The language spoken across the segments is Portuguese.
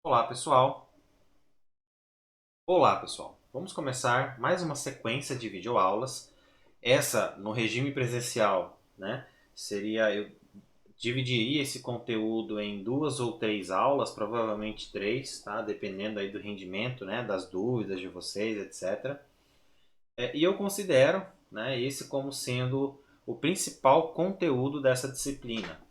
Olá, pessoal. Olá, pessoal. Vamos começar mais uma sequência de videoaulas. Essa, no regime presencial, né, eu dividiria esse conteúdo em duas ou três aulas, provavelmente três, tá? Dependendo aí do rendimento, né, das dúvidas de vocês, etc. E eu considero, né, esse como sendo o principal conteúdo dessa disciplina.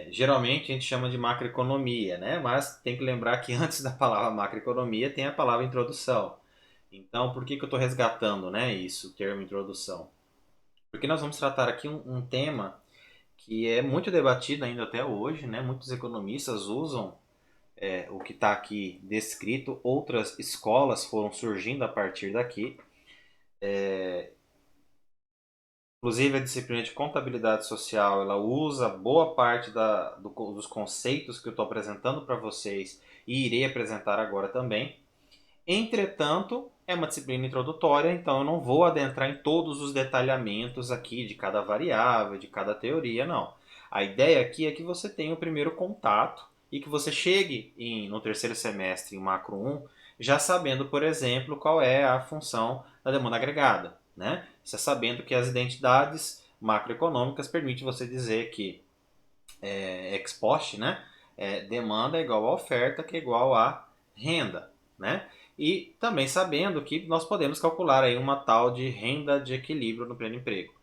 Geralmente a gente chama de macroeconomia, né? Mas tem que lembrar que antes da palavra macroeconomia tem a palavra introdução. Então, por que eu estou resgatando, né, isso, o termo introdução? Porque nós vamos tratar aqui um tema que é muito debatido ainda até hoje, né? Muitos economistas usam o que está aqui descrito, outras escolas foram surgindo a partir daqui. Inclusive, a disciplina de contabilidade social, ela usa boa parte dos conceitos que eu estou apresentando para vocês e irei apresentar agora também. Entretanto, é uma disciplina introdutória, então eu não vou adentrar em todos os detalhamentos aqui de cada variável, de cada teoria, não. A ideia aqui é que você tenha o primeiro contato e que você chegue no terceiro semestre, em macro um, já sabendo, por exemplo, qual é a função da demanda agregada, né? Você sabendo que as identidades macroeconômicas permitem você dizer que ex post, né? Demanda é igual a oferta, que é igual a renda, né? E também sabendo que nós podemos calcular aí uma tal de renda de equilíbrio no pleno emprego,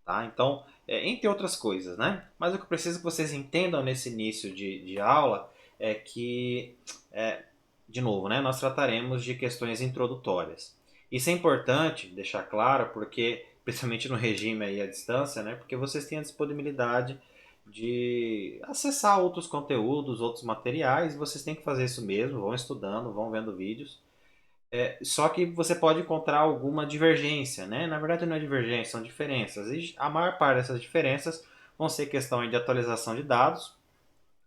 tá? Então, entre outras coisas, né? Mas o que eu preciso que vocês entendam nesse início de aula é que, é, de novo, né? Nós trataremos de questões introdutórias. Isso é importante deixar claro porque, principalmente no regime aí à distância, né? Porque vocês têm a disponibilidade de acessar outros conteúdos, outros materiais, e vocês têm que fazer isso mesmo, vão estudando, vão vendo vídeos. Só que você pode encontrar alguma divergência, né? Na verdade não é divergência, são diferenças. E a maior parte dessas diferenças vão ser questão de atualização de dados,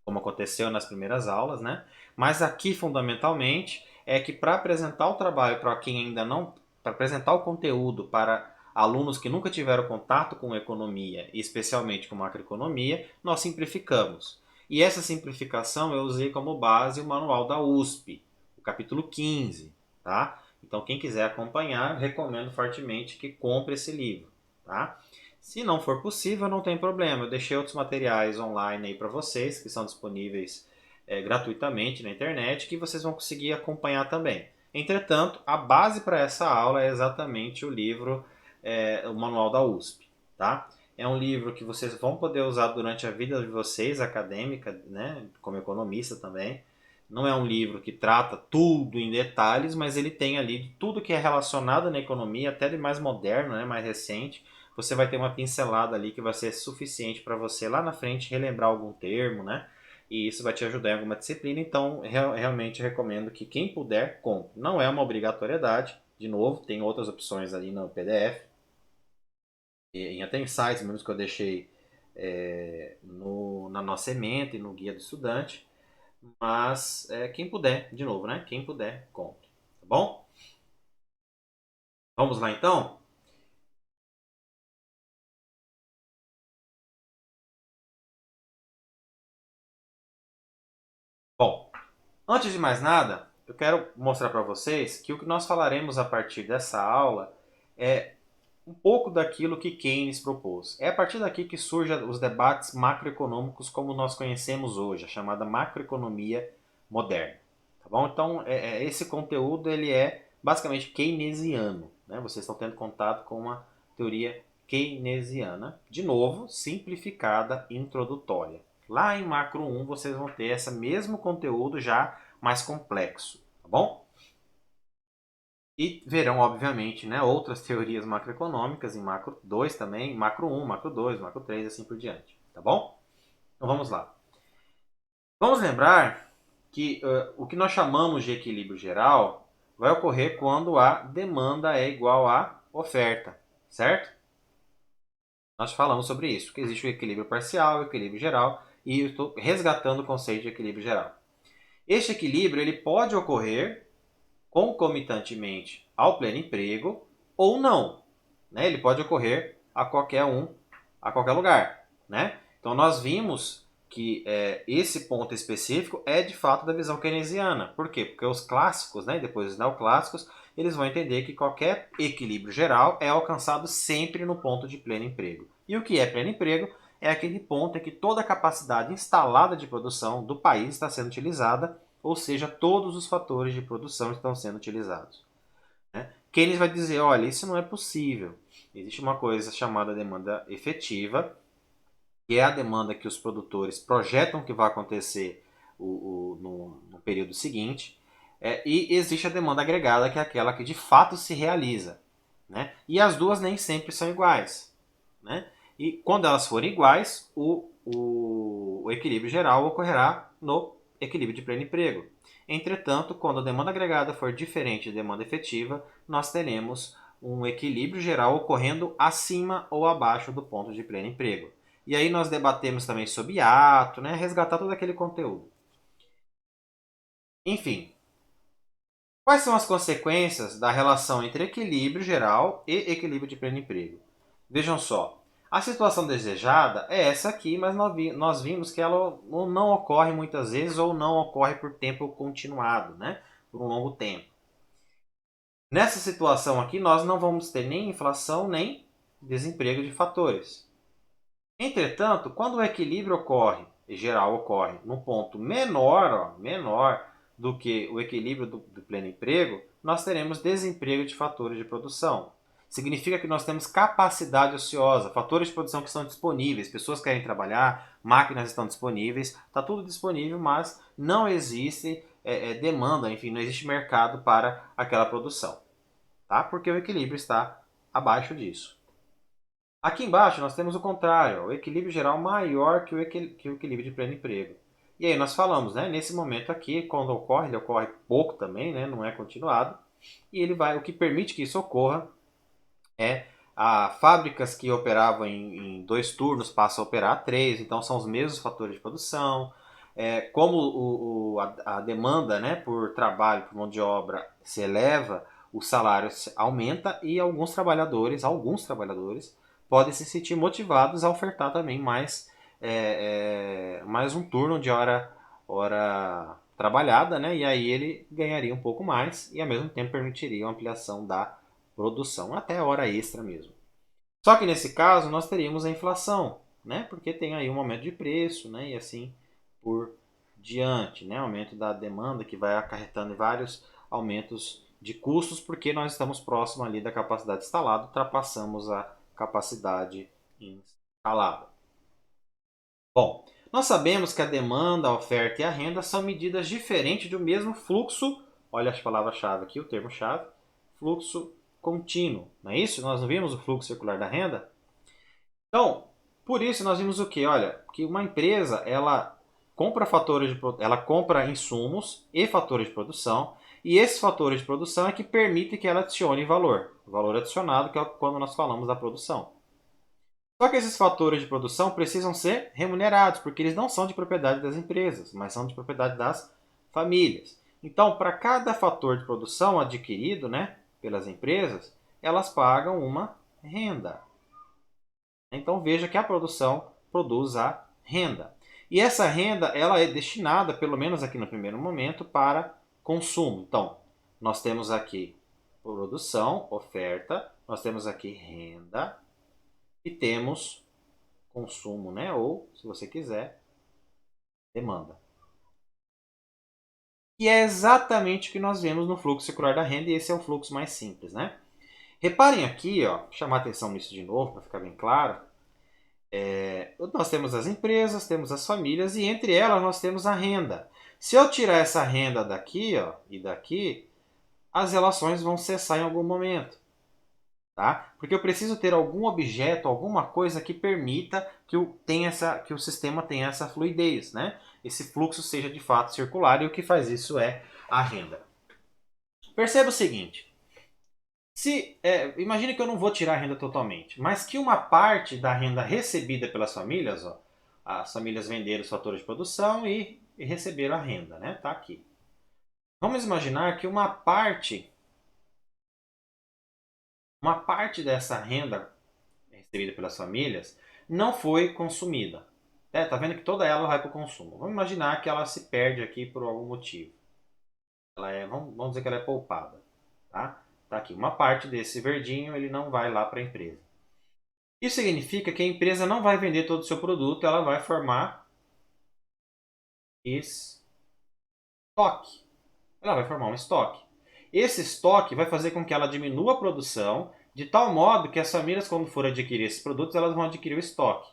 como aconteceu nas primeiras aulas, né? Mas aqui fundamentalmente é que para apresentar o trabalho para quem ainda não, para apresentar o conteúdo para alunos que nunca tiveram contato com economia, e especialmente com macroeconomia, nós simplificamos. E essa simplificação eu usei como base o manual da USP, o capítulo 15, tá? Então quem quiser acompanhar, recomendo fortemente que compre esse livro, tá? Se não for possível, não tem problema. Eu deixei outros materiais online aí para vocês, que são disponíveis gratuitamente na internet, que vocês vão conseguir acompanhar também. Entretanto, a base para essa aula é exatamente o livro, o Manual da USP. Tá? É um livro que vocês vão poder usar durante a vida de vocês, acadêmica, né, como economista também. Não é um livro que trata tudo em detalhes, mas ele tem ali tudo que é relacionado na economia, até de mais moderno, né, mais recente. Você vai ter uma pincelada ali que vai ser suficiente para você lá na frente relembrar algum termo, né? E isso vai te ajudar em alguma disciplina. Então, realmente recomendo que quem puder, compre. Não é uma obrigatoriedade. De novo, tem outras opções ali no PDF. E até em sites mesmo que eu deixei na nossa ementa e no guia do estudante. Mas quem puder, de novo, né? Quem puder, compre. Tá bom? Vamos lá então? Bom, antes de mais nada, eu quero mostrar para vocês que o que nós falaremos a partir dessa aula é um pouco daquilo que Keynes propôs. É a partir daqui que surgem os debates macroeconômicos como nós conhecemos hoje, a chamada macroeconomia moderna. Tá bom? Então, esse conteúdo ele é basicamente keynesiano. Né? Vocês estão tendo contato com uma teoria keynesiana, de novo, simplificada, introdutória. Lá em macro um vocês vão ter esse mesmo conteúdo já mais complexo, tá bom? E verão, obviamente, né, outras teorias macroeconômicas em macro 2 também, macro um, macro 2, macro 3 e assim por diante, tá bom? Então vamos lá. Vamos lembrar que o que nós chamamos de equilíbrio geral vai ocorrer quando a demanda é igual à oferta, certo? Nós falamos sobre isso, que existe o equilíbrio parcial, o equilíbrio geral, e eu estou resgatando o conceito de equilíbrio geral. Este equilíbrio ele pode ocorrer concomitantemente ao pleno emprego ou não. Né? Ele pode ocorrer a qualquer lugar. Né? Então nós vimos esse ponto específico é de fato da visão keynesiana. Por quê? Porque os clássicos, né, e depois os neoclássicos, eles vão entender que qualquer equilíbrio geral é alcançado sempre no ponto de pleno emprego. E o que é pleno emprego? É aquele ponto em que toda a capacidade instalada de produção do país está sendo utilizada, ou seja, todos os fatores de produção estão sendo utilizados. Né? Keynes vai dizer, olha, isso não é possível. Existe uma coisa chamada demanda efetiva, que é a demanda que os produtores projetam que vai acontecer no período seguinte, e existe a demanda agregada, que é aquela que de fato se realiza. Né? E as duas nem sempre são iguais. Né? E quando elas forem iguais, o equilíbrio geral ocorrerá no equilíbrio de pleno emprego. Entretanto, quando a demanda agregada for diferente da demanda efetiva, nós teremos um equilíbrio geral ocorrendo acima ou abaixo do ponto de pleno emprego. E aí nós debatemos também sobre ato, né? Resgatar todo aquele conteúdo. Enfim, quais são as consequências da relação entre equilíbrio geral e equilíbrio de pleno emprego? Vejam só, a situação desejada é essa aqui, mas nós vimos que ela não ocorre muitas vezes ou não ocorre por tempo continuado, né? Por um longo tempo. Nessa situação aqui, nós não vamos ter nem inflação nem desemprego de fatores. Entretanto, quando o equilíbrio ocorre, em geral ocorre num ponto menor do que o equilíbrio do pleno emprego, nós teremos desemprego de fatores de produção. Significa que nós temos capacidade ociosa, fatores de produção que estão disponíveis, pessoas querem trabalhar, máquinas estão disponíveis, está tudo disponível, mas não existe demanda, enfim, não existe mercado para aquela produção, tá? Porque o equilíbrio está abaixo disso. Aqui embaixo nós temos o contrário, o equilíbrio geral maior que o equilíbrio de pleno emprego. E aí nós falamos, né, nesse momento aqui, quando ocorre, ele ocorre pouco também, né, não é continuado, e o que permite que isso ocorra é fábricas que operavam em 2 turnos passam a operar a 3, então são os mesmos fatores de produção. Como a demanda, né, por trabalho, por mão de obra se eleva, o salário aumenta e alguns trabalhadores podem se sentir motivados a ofertar também mais um turno de hora trabalhada, né? E aí ele ganharia um pouco mais e ao mesmo tempo permitiria uma ampliação da produção, até a hora extra mesmo. Só que nesse caso nós teríamos a inflação, né? Porque tem aí um aumento de preço, né? E assim por diante, né? Aumento da demanda que vai acarretando em vários aumentos de custos, porque nós estamos próximo ali da capacidade instalada, ultrapassamos a capacidade instalada. Bom, nós sabemos que a demanda, a oferta e a renda são medidas diferentes do mesmo fluxo. Olha as palavras-chave aqui, o termo-chave, fluxo contínuo, não é isso? Nós não vimos o fluxo circular da renda? Então, por isso nós vimos o que? Olha, que uma empresa ela ela compra insumos e fatores de produção, e esses fatores de produção é que permitem que ela adicione valor adicionado, que é quando nós falamos da produção. Só que esses fatores de produção precisam ser remunerados, porque eles não são de propriedade das empresas, mas são de propriedade das famílias. Então, para cada fator de produção adquirido, né, pelas empresas, elas pagam uma renda. Então veja que a produção produz a renda. E essa renda ela é destinada, pelo menos aqui no primeiro momento, para consumo. Então, nós temos aqui produção, oferta, nós temos aqui renda e temos consumo, né? Ou, se você quiser, demanda. E é exatamente o que nós vemos no fluxo circular da renda, e esse é o fluxo mais simples, né? Reparem aqui, ó, chamar atenção nisso de novo, para ficar bem claro. Nós temos as empresas, temos as famílias e entre elas nós temos a renda. Se eu tirar essa renda daqui, ó, e daqui, as relações vão cessar em algum momento. Tá? Porque eu preciso ter algum objeto, alguma coisa que permita que o sistema tenha essa fluidez, né? Esse fluxo seja de fato circular, e o que faz isso é a renda. Perceba o seguinte: imagine que eu não vou tirar a renda totalmente, mas que uma parte da renda recebida pelas famílias, ó, as famílias venderam os fatores de produção e receberam a renda, né? Tá aqui. Vamos imaginar que uma parte dessa renda recebida pelas famílias não foi consumida. Tá vendo que toda ela vai para o consumo. Vamos imaginar que ela se perde aqui por algum motivo. Vamos dizer que ela é poupada. Tá? Tá aqui. Uma parte desse verdinho ele não vai lá para a empresa. Isso significa que a empresa não vai vender todo o seu produto, ela vai formar estoque. Ela vai formar um estoque. Esse estoque vai fazer com que ela diminua a produção, de tal modo que as famílias, quando forem adquirir esses produtos, elas vão adquirir o estoque.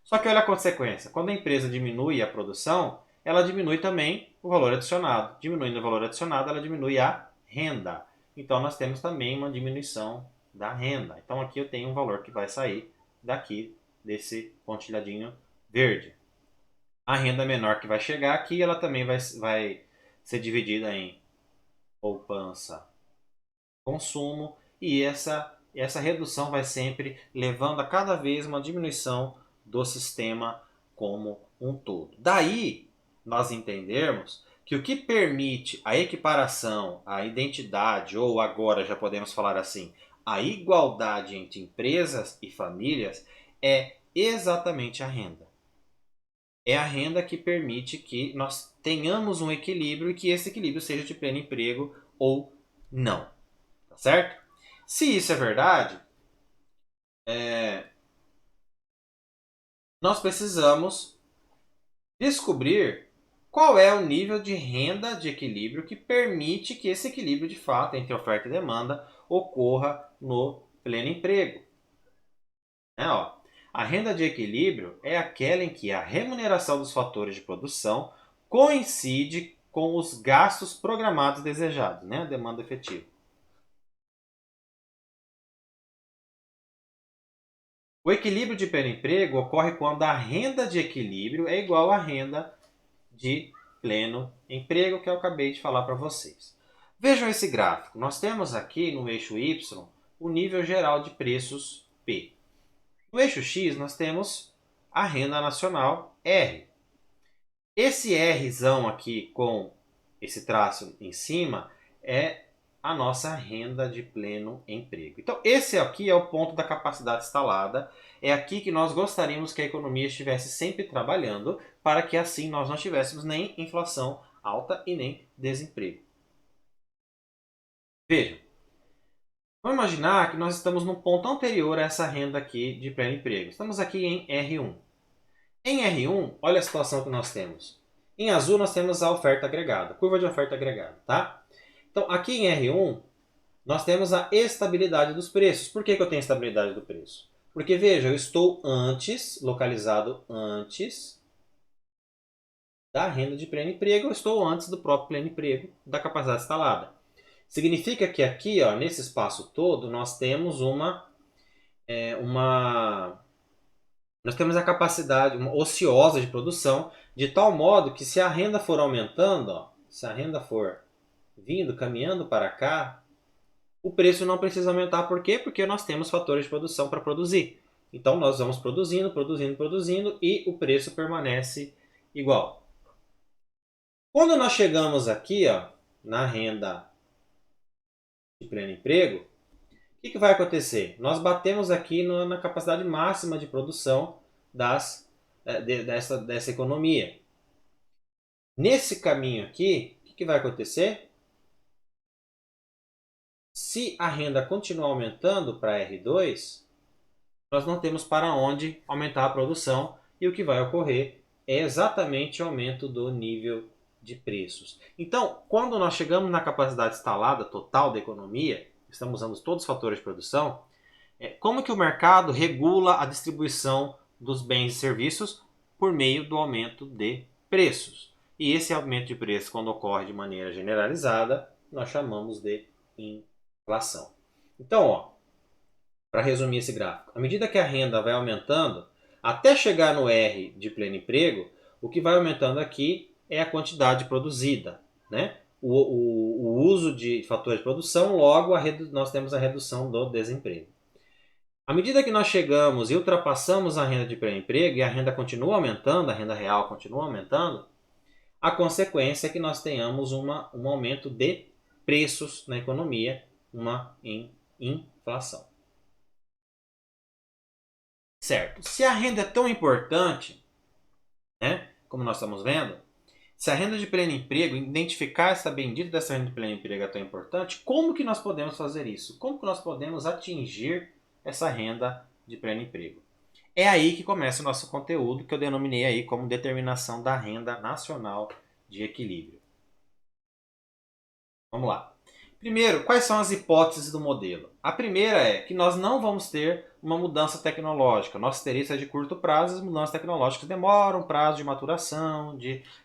Só que olha a consequência. Quando a empresa diminui a produção, ela diminui também o valor adicionado. Diminuindo o valor adicionado, ela diminui a renda. Então nós temos também uma diminuição da renda. Então aqui eu tenho um valor que vai sair daqui desse pontilhadinho verde. A renda menor que vai chegar aqui, ela também vai ser dividida em poupança, consumo, e essa redução vai sempre levando a cada vez uma diminuição do sistema como um todo. Daí nós entendermos que o que permite a equiparação, a identidade, ou agora já podemos falar assim, a igualdade entre empresas e famílias é exatamente a renda. É a renda que permite que nós tenhamos um equilíbrio e que esse equilíbrio seja de pleno emprego ou não. Tá certo? Se isso é verdade, nós precisamos descobrir qual é o nível de renda de equilíbrio que permite que esse equilíbrio de fato entre oferta e demanda ocorra no pleno emprego. Ó, a renda de equilíbrio é aquela em que a remuneração dos fatores de produção coincide com os gastos programados desejados, a demanda efetiva. O equilíbrio de pleno emprego ocorre quando a renda de equilíbrio é igual à renda de pleno emprego, que eu acabei de falar para vocês. Vejam esse gráfico. Nós temos aqui no eixo Y o nível geral de preços P. No eixo X nós temos a renda nacional R. Esse Rzão aqui com esse traço em cima é a nossa renda de pleno emprego. Então esse aqui é o ponto da capacidade instalada. É aqui que nós gostaríamos que a economia estivesse sempre trabalhando para que assim nós não tivéssemos nem inflação alta e nem desemprego. Vejam, vamos imaginar que nós estamos no ponto anterior a essa renda aqui de pleno emprego. Estamos aqui em R1. Em R1, olha a situação que nós temos. Em azul nós temos a oferta agregada, curva de oferta agregada, tá? Então aqui em R1 nós temos a estabilidade dos preços. Por que eu tenho estabilidade do preço? Porque veja, eu estou localizado antes da renda de pleno emprego, eu estou antes do próprio pleno emprego, da capacidade instalada. Significa que aqui, nesse espaço todo, nós temos nós temos a capacidade ociosa de produção, de tal modo que se a renda for aumentando, se a renda for vindo, caminhando para cá, o preço não precisa aumentar. Por quê? Porque nós temos fatores de produção para produzir. Então nós vamos produzindo, produzindo, produzindo e o preço permanece igual. Quando nós chegamos aqui na renda de pleno emprego, o que vai acontecer? Nós batemos aqui na capacidade máxima de produção dessa economia. Nesse caminho aqui, o que vai acontecer? Se a renda continuar aumentando para R2, nós não temos para onde aumentar a produção e o que vai ocorrer é exatamente o aumento do nível de preços. Então, quando nós chegamos na capacidade instalada total da economia, estamos usando todos os fatores de produção, como que o mercado regula a distribuição dos bens e serviços por meio do aumento de preços. E esse aumento de preços, quando ocorre de maneira generalizada, nós chamamos de inflação. Então, para resumir esse gráfico, à medida que a renda vai aumentando, até chegar no R de pleno emprego, o que vai aumentando aqui é a quantidade produzida, o uso de fatores de produção, logo nós temos a redução do desemprego. À medida que nós chegamos e ultrapassamos a renda de pleno emprego e a renda continua aumentando, a renda real continua aumentando, a consequência é que nós tenhamos um aumento de preços na economia, uma inflação. Certo. Se a renda é tão importante, né? Como nós estamos vendo, se a renda de pleno emprego, identificar essa bendita dessa renda de pleno emprego é tão importante, como que nós podemos fazer isso? Como que nós podemos atingir essa renda de pleno emprego? É aí que começa o nosso conteúdo, que eu denominei aí como determinação da renda nacional de equilíbrio. Vamos lá. Primeiro, quais são as hipóteses do modelo? A primeira é que nós não vamos ter uma mudança tecnológica. Nosso interesse é de curto prazo, as mudanças tecnológicas demoram um prazo de maturação,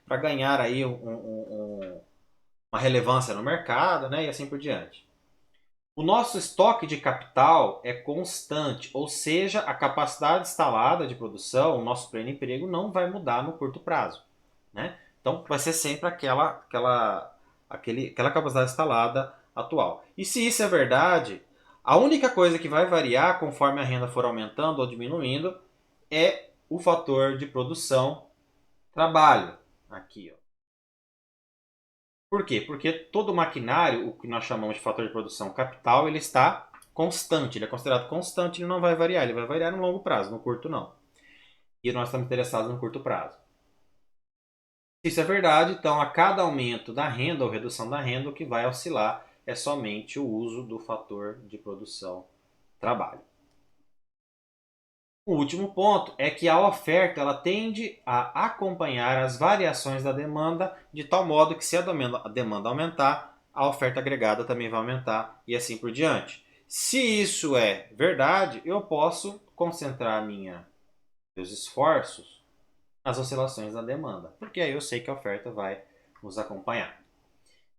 para ganhar aí uma relevância no mercado, né, e assim por diante. O nosso estoque de capital é constante, ou seja, a capacidade instalada de produção, o nosso pleno emprego, não vai mudar no curto prazo, né? Então, vai ser sempre aquela capacidade instalada atual. E se isso é verdade, a única coisa que vai variar conforme a renda for aumentando ou diminuindo é o fator de produção trabalho. Aqui, ó. Por quê? Porque todo maquinário, o que nós chamamos de fator de produção capital, ele está constante, ele é considerado constante, ele não vai variar, ele vai variar no longo prazo, no curto não. E nós estamos interessados no curto prazo. Se isso é verdade, então a cada aumento da renda ou redução da renda, o que vai oscilar é somente o uso do fator de produção trabalho. O último ponto é que a oferta ela tende a acompanhar as variações da demanda, de tal modo que se a demanda aumentar, a oferta agregada também vai aumentar e assim por diante. Se isso é verdade, eu posso concentrar meus esforços nas oscilações da demanda, porque aí eu sei que a oferta vai nos acompanhar.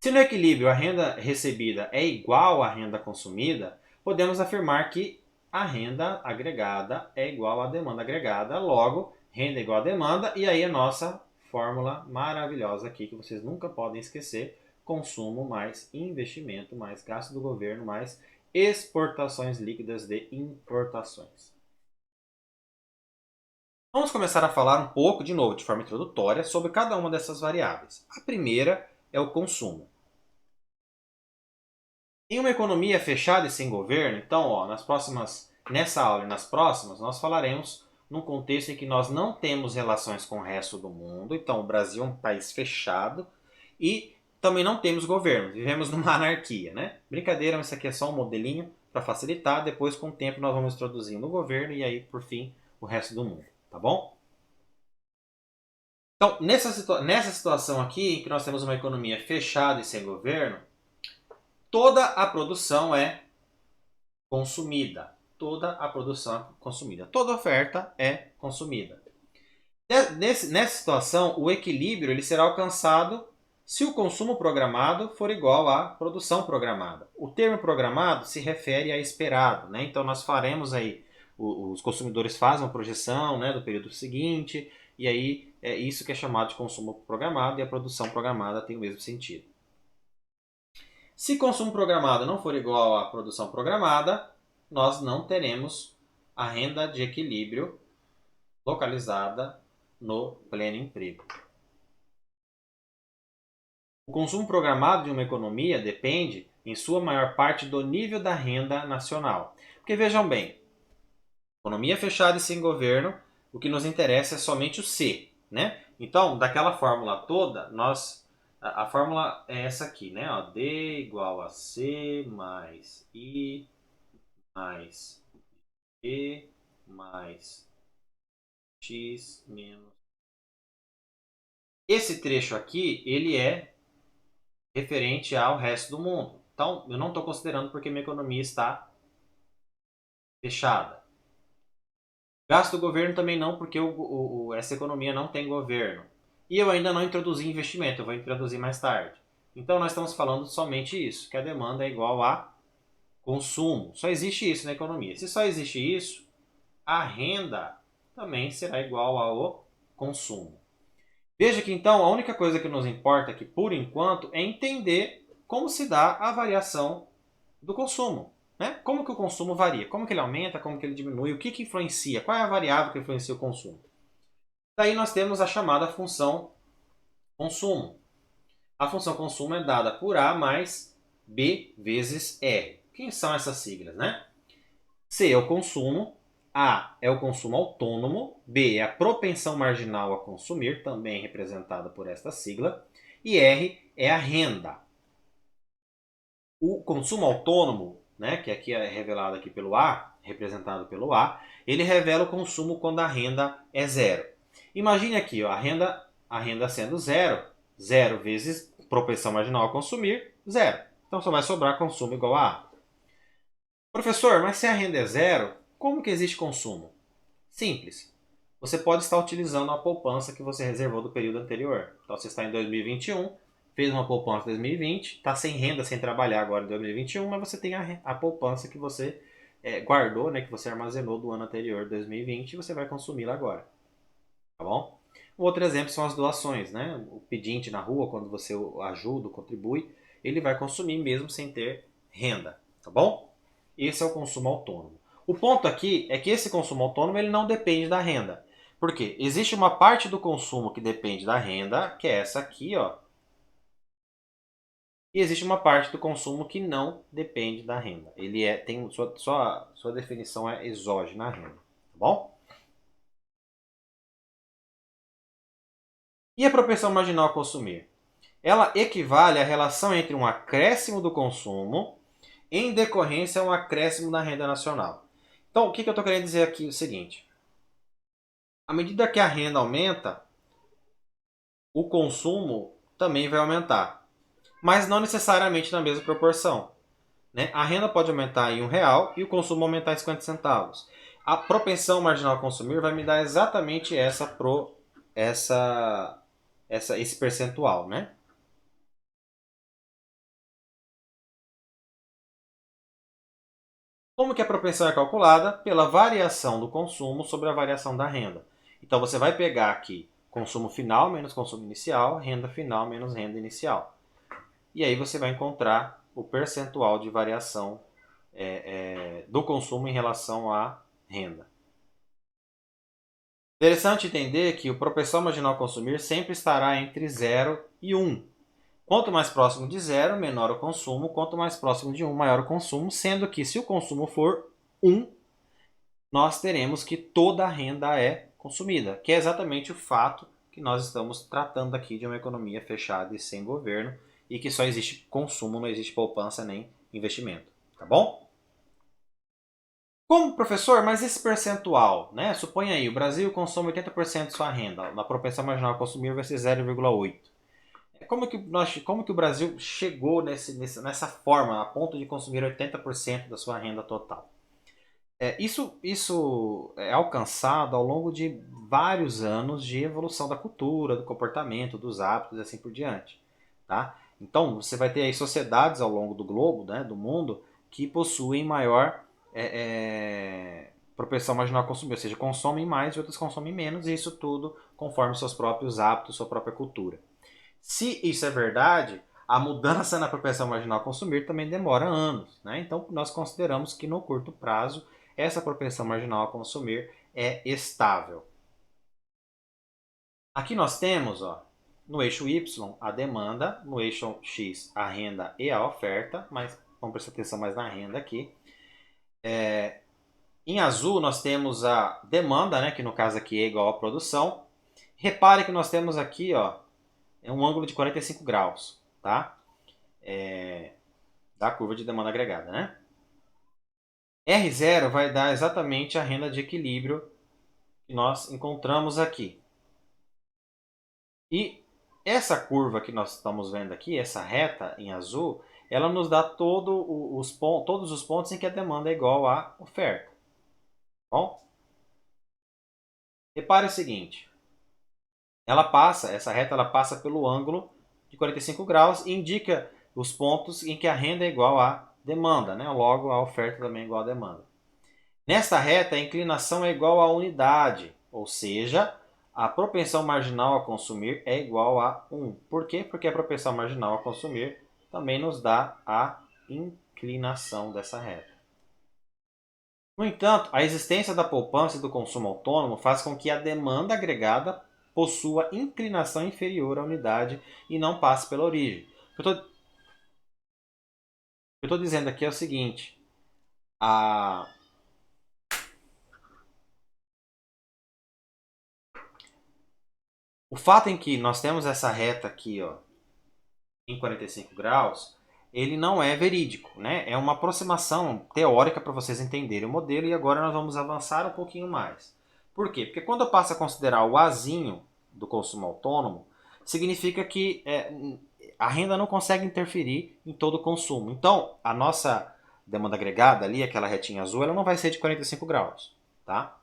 Se no equilíbrio a renda recebida é igual à renda consumida, podemos afirmar que a renda agregada é igual à demanda agregada, logo, renda é igual à demanda, e aí a nossa fórmula maravilhosa aqui que vocês nunca podem esquecer: consumo mais investimento, mais gasto do governo, mais exportações líquidas de importações. Vamos começar a falar um pouco, de novo, de forma introdutória, sobre cada uma dessas variáveis. A primeira é o consumo. Em uma economia fechada e sem governo, então, ó, nessa aula e nas próximas, nós falaremos num contexto em que nós não temos relações com o resto do mundo. Então, o Brasil é um país fechado e também não temos governo. Vivemos numa anarquia, né? Brincadeira, mas isso aqui é só um modelinho para facilitar. Depois, com o tempo, nós vamos introduzindo o governo e aí, por fim, o resto do mundo, tá bom? Então, nessa situação aqui, em que nós temos uma economia fechada e sem governo, toda a produção é consumida. Toda a produção é consumida. Toda oferta é consumida. Nessa situação, o equilíbrio ele será alcançado se o consumo programado for igual à produção programada. O termo programado se refere a esperado, né? Então nós faremos aí, os consumidores fazem uma projeção, né, do período seguinte, e aí é isso que é chamado de consumo programado, e a produção programada tem o mesmo sentido. Se consumo programado não for igual à produção programada, nós não teremos a renda de equilíbrio localizada no pleno emprego. O consumo programado de uma economia depende, em sua maior parte, do nível da renda nacional. Porque vejam bem, economia fechada e sem governo, o que nos interessa é somente o C, né? Então, daquela fórmula toda, a fórmula é essa aqui, né? Ó, D igual a C mais I mais E mais X menos. Esse trecho aqui, ele é referente ao resto do mundo. Então, eu não estou considerando porque minha economia está fechada. Gasto do governo também não, porque essa economia não tem governo. E eu ainda não introduzi investimento, eu vou introduzir mais tarde. Então, nós estamos falando somente isso, que a demanda é igual a consumo. Só existe isso na economia. Se só existe isso, a renda também será igual ao consumo. Veja que então a única coisa que nos importa aqui por enquanto é entender como se dá a variação do consumo. Né? Como que o consumo varia? Como que ele aumenta? Como que ele diminui? O que, que influencia? Qual é a variável que influencia o consumo? Daí nós temos a chamada função consumo. A função consumo é dada por A mais B vezes R. Quem são essas siglas? Né? C é o consumo, A é o consumo autônomo, B é a propensão marginal a consumir, também representada por esta sigla, e R é a renda. O consumo autônomo, né, que aqui é revelado aqui pelo A, representado pelo A, ele revela o consumo quando a renda é zero. Imagine aqui, ó, a renda sendo zero, zero vezes propensão marginal a consumir, zero. Então só vai sobrar consumo igual a A. Professor, mas se a renda é zero, como que existe consumo? Simples. Você pode estar utilizando a poupança que você reservou do período anterior. Então você está em 2021, fez uma poupança em 2020, está sem renda, sem trabalhar agora em 2021, mas você tem a poupança que você guardou, né, que você armazenou do ano anterior, 2020, e você vai consumi-la agora. Tá bom? Um outro exemplo são as doações, né? O pedinte na rua, quando você o ajuda, contribui, ele vai consumir mesmo sem ter renda, tá bom? Esse é o consumo autônomo. O ponto aqui é que esse consumo autônomo ele não depende da renda. Por quê? Existe uma parte do consumo que depende da renda, que é essa aqui, ó. E existe uma parte do consumo que não depende da renda. Ele tem sua definição é exógena à renda, tá bom? E a propensão marginal a consumir? Ela equivale à relação entre um acréscimo do consumo em decorrência a um acréscimo na renda nacional. Então, o que eu estou querendo dizer aqui é o seguinte: à medida que a renda aumenta, o consumo também vai aumentar, mas não necessariamente na mesma proporção. Né? A renda pode aumentar em R$ 1 e o consumo aumentar em 50 centavos. A propensão marginal a consumir vai me dar exatamente esse percentual, né? Como que a propensão é calculada? Pela variação do consumo sobre a variação da renda. Então você vai pegar aqui consumo final menos consumo inicial, renda final menos renda inicial. E aí você vai encontrar o percentual de variação do consumo em relação à renda. Interessante entender que o propensão marginal a consumir sempre estará entre 0 e 1. Quanto mais próximo de 0, menor o consumo. Quanto mais próximo de 1, maior o consumo. Sendo que se o consumo for 1, nós teremos que toda a renda é consumida, que é exatamente o fato que nós estamos tratando aqui de uma economia fechada e sem governo e que só existe consumo, não existe poupança nem investimento, tá bom? Como professor, mas esse percentual, né? Suponha aí, o Brasil consome 80% de sua renda, na propensão marginal a consumir vai ser 0,8. Como que o Brasil chegou nessa forma, a ponto de consumir 80% da sua renda total? Isso é alcançado ao longo de vários anos de evolução da cultura, do comportamento, dos hábitos e assim por diante. Tá? Então, você vai ter aí sociedades ao longo do globo, né, do mundo, que possuem maior propensão marginal a consumir, ou seja, consomem mais e outras consomem menos, e isso tudo conforme seus próprios hábitos, sua própria cultura. Se isso é verdade, a mudança na propensão marginal a consumir também demora anos. Né? Então, nós consideramos que no curto prazo, essa propensão marginal a consumir é estável. Aqui nós temos, ó, no eixo Y, a demanda, no eixo X, a renda e a oferta, mas vamos prestar atenção mais na renda aqui. Em azul, nós temos a demanda, né, que no caso aqui é igual à produção. Repare que nós temos aqui, ó, um ângulo de 45 graus, tá? Da curva de demanda agregada, né? R0 vai dar exatamente a renda de equilíbrio que nós encontramos aqui. E essa curva que nós estamos vendo aqui, essa reta em azul, ela nos dá todos os pontos em que a demanda é igual à oferta. Bom, repare o seguinte, essa reta ela passa pelo ângulo de 45 graus e indica os pontos em que a renda é igual à demanda, né? Logo a oferta também é igual à demanda. Nesta reta, a inclinação é igual à unidade, ou seja, a propensão marginal a consumir é igual a 1. Por quê? Porque a propensão marginal a consumir também nos dá a inclinação dessa reta. No entanto, a existência da poupança e do consumo autônomo faz com que a demanda agregada possua inclinação inferior à unidade e não passe pela origem. O que eu estou dizendo aqui é o seguinte: a O fato em que nós temos essa reta aqui, ó, em 45 graus, ele não é verídico, né? É uma aproximação teórica para vocês entenderem o modelo e agora nós vamos avançar um pouquinho mais. Por quê? Porque quando eu passo a considerar o Azinho do consumo autônomo, significa que a renda não consegue interferir em todo o consumo. Então, a nossa demanda agregada ali, aquela retinha azul, ela não vai ser de 45 graus, tá?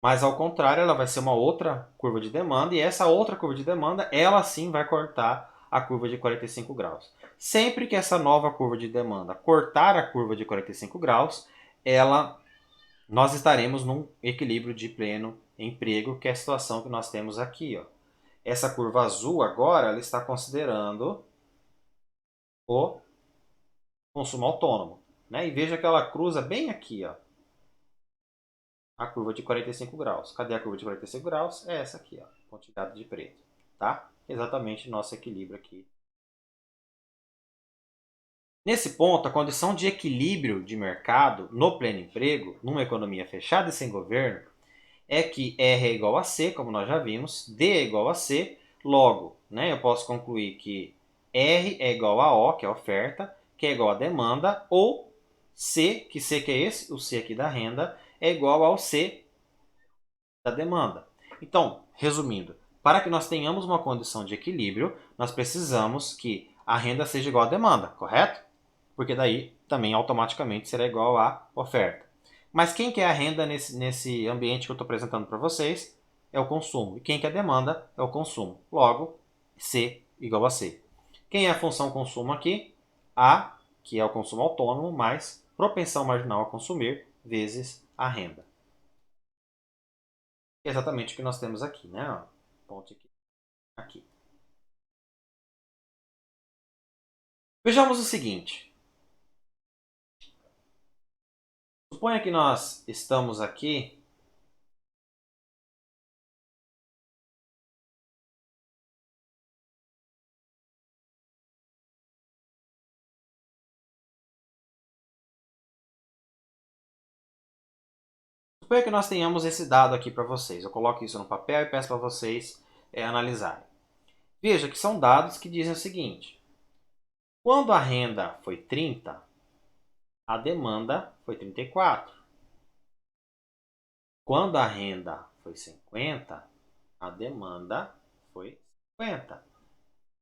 Mas ao contrário, ela vai ser uma outra curva de demanda e essa outra curva de demanda, ela sim vai cortar a curva de 45 graus. Sempre que essa nova curva de demanda cortar a curva de 45 graus, nós estaremos num equilíbrio de pleno emprego, que é a situação que nós temos aqui, ó. Essa curva azul agora ela está considerando o consumo autônomo, né? E veja que ela cruza bem aqui, ó, a curva de 45 graus. Cadê a curva de 45 graus? É essa aqui, ó, pontilhado de preto, tá? Exatamente nosso equilíbrio aqui. Nesse ponto, a condição de equilíbrio de mercado no pleno emprego, numa economia fechada e sem governo, é que R é igual a C, como nós já vimos, D é igual a C, logo, né, eu posso concluir que R é igual a O, que é a oferta, que é igual a demanda, ou C que é esse, o C aqui da renda, é igual ao C da demanda. Então, resumindo, para que nós tenhamos uma condição de equilíbrio, nós precisamos que a renda seja igual à demanda, correto? Porque daí também automaticamente será igual à oferta. Mas quem que é a renda nesse ambiente que eu estou apresentando para vocês? É o consumo. E quem que é a demanda? É o consumo. Logo, C igual a C. Quem é a função consumo aqui? A, que é o consumo autônomo, mais propensão marginal a consumir, vezes a renda. É exatamente o que nós temos aqui, né? Ponte aqui. Aqui. Vejamos o seguinte. Suponha que nós estamos aqui. Suponha que nós tenhamos esse dado aqui para vocês. Eu coloco isso no papel e peço para vocês analisarem. Veja que são dados que dizem o seguinte. Quando a renda foi 30, a demanda foi 34. Quando a renda foi 50, a demanda foi 50.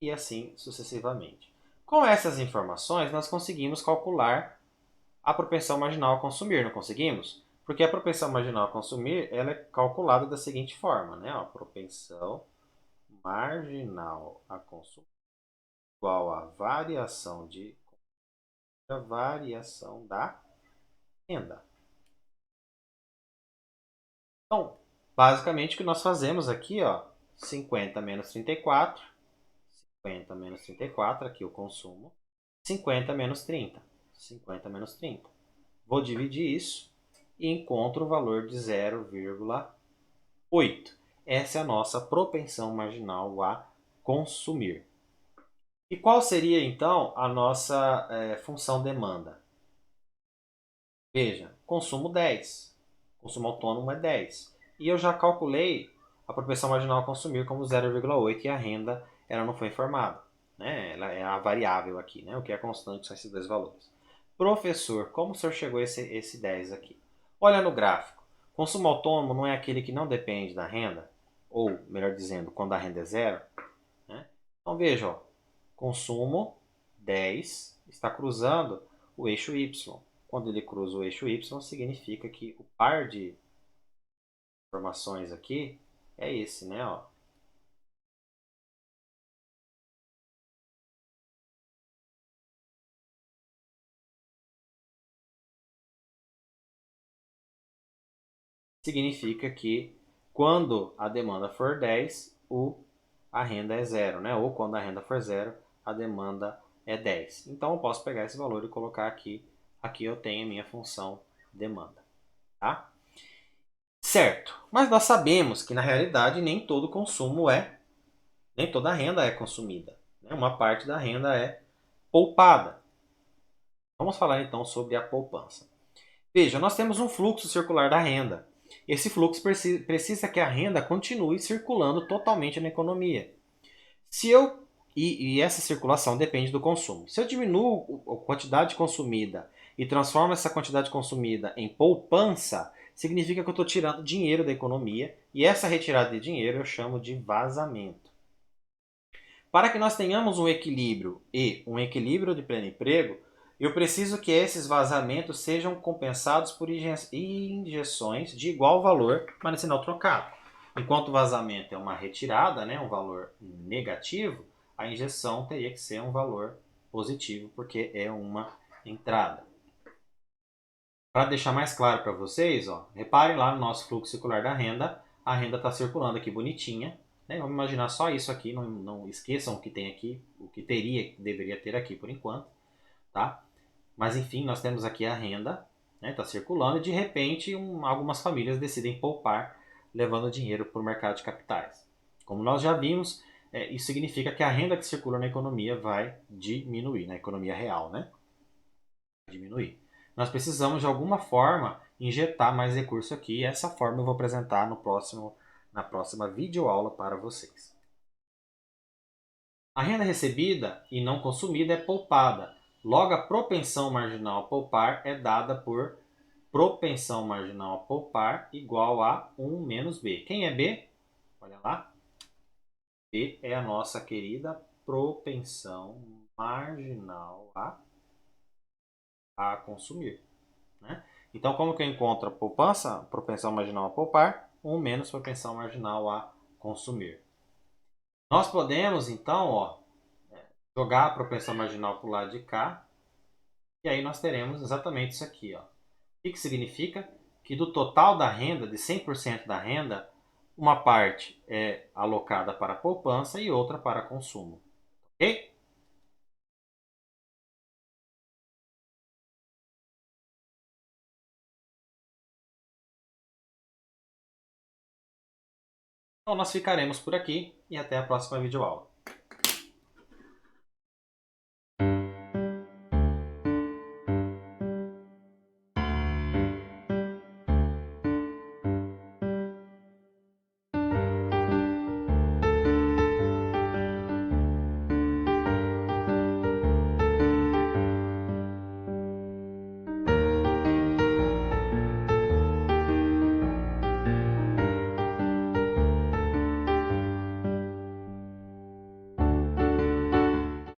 E assim sucessivamente. Com essas informações, nós conseguimos calcular a propensão marginal a consumir, não conseguimos? Porque a propensão marginal a consumir ela é calculada da seguinte forma, né? A propensão marginal a consumir igual a variação da renda. Então, basicamente o que nós fazemos aqui, ó, 50 menos 34, 50 menos 34, aqui o consumo, 50 menos 30, 50 menos 30. Vou dividir isso e encontro o valor de 0,8. Essa é a nossa propensão marginal a consumir. E qual seria então a nossa função demanda? Veja, consumo 10. Consumo autônomo é 10. E eu já calculei a propensão marginal a consumir como 0,8 e a renda ela não foi informada. Né? Ela é a variável aqui, né? O que é constante são esses dois valores. Professor, como o senhor chegou a esse 10 aqui? Olha no gráfico. Consumo autônomo não é aquele que não depende da renda? Ou, melhor dizendo, quando a renda é zero? Né? Então veja, ó, consumo 10 está cruzando o eixo Y. Quando ele cruza o eixo Y, significa que o par de informações aqui é esse, né? Ó. Significa que quando a demanda for 10, a renda é zero, né? Ou quando a renda for zero, a demanda é 10. Então eu posso pegar esse valor e colocar aqui. Aqui eu tenho a minha função demanda. Tá? Certo. Mas nós sabemos que na realidade nem todo consumo nem toda a renda é consumida. Né? Uma parte da renda é poupada. Vamos falar então sobre a poupança. Veja, nós temos um fluxo circular da renda. esse fluxo precisa que a renda continue circulando totalmente na economia. Se eu e essa circulação depende do consumo. Se eu diminuo a quantidade consumida e transformo essa quantidade consumida em poupança, significa que eu estou tirando dinheiro da economia e essa retirada de dinheiro eu chamo de vazamento. Para que nós tenhamos um equilíbrio e um equilíbrio de pleno emprego, eu preciso que esses vazamentos sejam compensados por injeções de igual valor, mas nesse sinal trocado. Enquanto o vazamento é uma retirada, né, um valor negativo, a injeção teria que ser um valor positivo, porque é uma entrada. Para deixar mais claro para vocês, ó, reparem lá no nosso fluxo circular da renda, a renda está circulando aqui bonitinha, né? Vamos imaginar só isso aqui, não esqueçam o que tem aqui, o que deveria ter aqui por enquanto, tá? Mas enfim, nós temos aqui a renda, né? Está circulando e de repente algumas famílias decidem poupar, levando dinheiro para o mercado de capitais. Como nós já vimos, isso significa que a renda que circula na economia vai diminuir, na economia real, né? Vai diminuir. Nós precisamos de alguma forma injetar mais recurso aqui e essa forma eu vou apresentar na próxima videoaula para vocês. A renda recebida e não consumida é poupada. Logo, a propensão marginal a poupar é dada por propensão marginal a poupar igual a 1 menos B. Quem é B? Olha lá. B é a nossa querida propensão marginal a consumir. Né? Então, como que eu encontro a poupança? Propensão marginal a poupar, 1 menos propensão marginal a consumir. Nós podemos, então, jogar a propensão marginal para o lado de cá, e aí nós teremos exatamente isso aqui. Ó. O que significa? Que do total da renda, de 100% da renda, uma parte é alocada para poupança e outra para consumo. Ok? Então nós ficaremos por aqui e até a próxima videoaula.